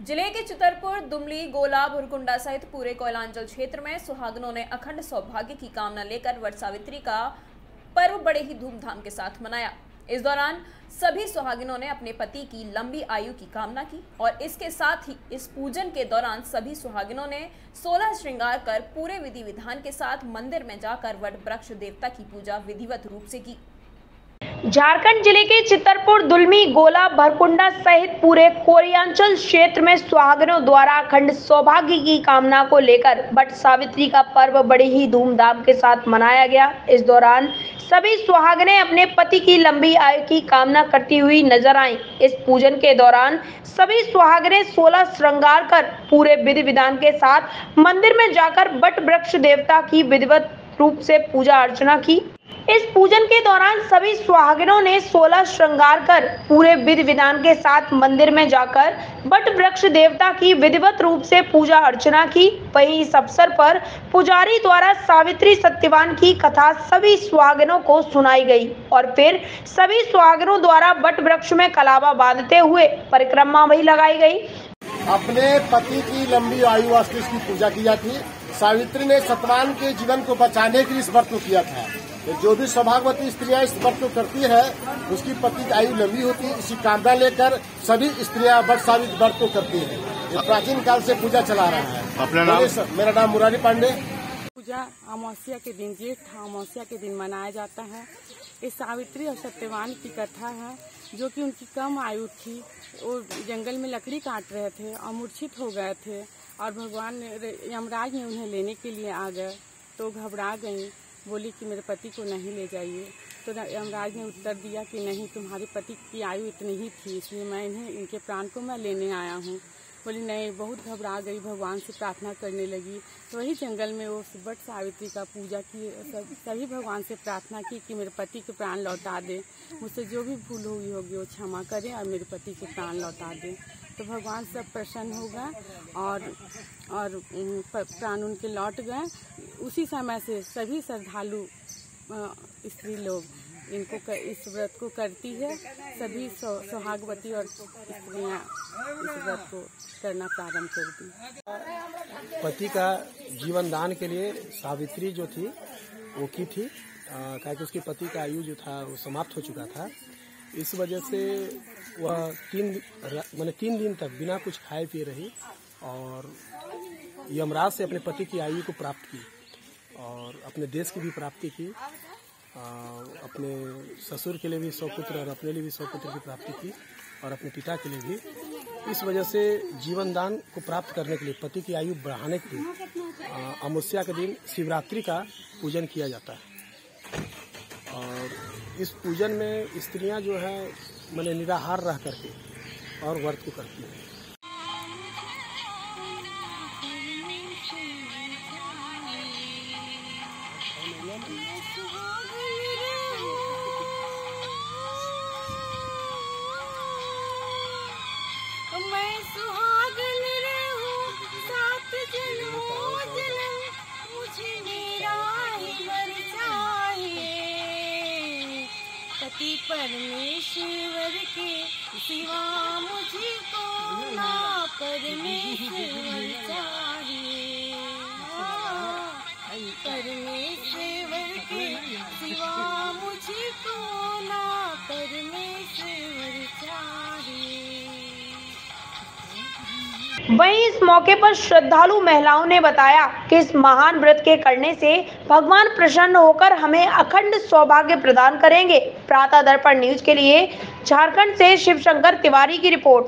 जिले के चितरपुर, दुमली, गोला, भुरकुंडा सहित पूरे कोयलांचल क्षेत्र में सुहागनों ने अखंड सौभाग्य की कामना लेकर वट सावित्री का पर्व बड़े ही धूमधाम के साथ मनाया। इस दौरान सभी सुहागिनों ने अपने पति की लंबी आयु की कामना की और इसके साथ ही इस पूजन के दौरान सभी सुहागिनों ने 16 श्रृंगार कर पूरे विधि विधान के साथ मंदिर में जाकर वट वृक्ष देवता की पूजा विधिवत रूप से की। झारखंड जिले के चितरपुर, दुलमी, गोला, भरकुंडा सहित पूरे कोयलांचल क्षेत्र में सुहागिनों द्वारा अखंड सौभाग्य की कामना को लेकर वट सावित्री का पर्व बड़े ही धूमधाम के साथ मनाया गया। इस दौरान सभी सुहागिनें अपने पति की लंबी आयु की कामना करती हुई नजर आईं। इस पूजन के दौरान सभी सुहागिनें 16 श्रृंगार कर पूरे विधि विधान के साथ मंदिर में जाकर वट वृक्ष देवता की विधिवत रूप से पूजा अर्चना की। इस पूजन के दौरान सभी सुहागिनों ने 16 श्रृंगार कर पूरे विधि विधान के साथ मंदिर में जाकर वट वृक्ष देवता की विधिवत रूप से पूजा अर्चना की। वहीं इस अवसर पर पुजारी द्वारा सावित्री सत्यवान की कथा सभी सुहागिनों को सुनाई गई और फिर सभी सुहागिनों द्वारा वट वृक्ष में कलावा बांधते हुए परिक्रमा भी लगाई गई। अपने पति की लंबी आयु वास्ते इसकी पूजा की जाती है। सावित्री ने सत्यवान के जीवन को बचाने के लिए इस व्रत को किया था। जो भी सौभाग्यवती स्त्रियां इस व्रत को करती है उसकी पति की आयु लंबी होती है। इसी कामना लेकर सभी स्त्रियां वट सावित्री व्रत को करती है। ये प्राचीन काल से पूजा चला रहा है। अपना नाम? मेरा नाम मुरारी पांडे। पूजा अमावस्या के दिन, जेठ अमावस्या के दिन मनाया जाता है। ये सावित्री और सत्यवान की कथा है, जो कि उनकी कम आयु थी। वो जंगल में लकड़ी काट रहे थे और मूर्छित हो गए थे और भगवान यमराज ने उन्हें लेने के लिए आ गए तो घबरा गई, बोली कि मेरे पति को नहीं ले जाइए। तो यमराज ने उत्तर दिया कि नहीं, तुम्हारे पति की आयु इतनी ही थी, इसलिए मैं इनके प्राण को मैं लेने आया हूँ। बोली नहीं, बहुत घबरा गई, भगवान से प्रार्थना करने लगी। तो वही जंगल में वो वट सावित्री का पूजा की, सभी भगवान से प्रार्थना की कि मेरे पति के प्राण लौटा दे, मुझसे जो भी भूल हुई होगी वो क्षमा करें और मेरे पति के प्राण लौटा दें। तो भगवान सब प्रसन्न हो गए और प्राण उनके लौट गए। उसी समय से सभी श्रद्धालु स्त्री लोग इस व्रत को करती है। सभी सुहागवती और स्त्रियां इस व्रत को करना प्रारंभ कर दी। पति का जीवन दान के लिए सावित्री जो थी वो की थी, क्योंकि उसके पति का आयु जो था वो समाप्त हो चुका था। इस वजह से वह 3 दिन तक बिना कुछ खाए पिए रही और यमराज से अपने पति की आयु को प्राप्त की और अपने देश की भी प्राप्ति की। अपने ससुर के लिए भी 100 पुत्र और अपने लिए भी 100 पुत्र की प्राप्ति की और अपने पिता के लिए भी। इस वजह से जीवन दान को प्राप्त करने के लिए, पति की आयु बढ़ाने के लिए अमावस्या के दिन शिवरात्रि का पूजन किया जाता है। और इस पूजन में स्त्रियां जो है माने निराहार रह करके और व्रत को करती हैं। मैं सुहागन रहूं सात जन्मों जन्म, मुझे मेरा ही वर चाहिए। पति परमेश्वर के सिवा मुझको ना परमेश्वर चाहिए। परमेश्वर के सिवा मुझको ना परमेश्वर चाहिए। वहीं इस मौके पर श्रद्धालु महिलाओं ने बताया कि इस महान व्रत के करने से भगवान प्रसन्न होकर हमें अखंड सौभाग्य प्रदान करेंगे। प्रातः दर्पण न्यूज के लिए झारखंड से शिवशंकर तिवारी की रिपोर्ट।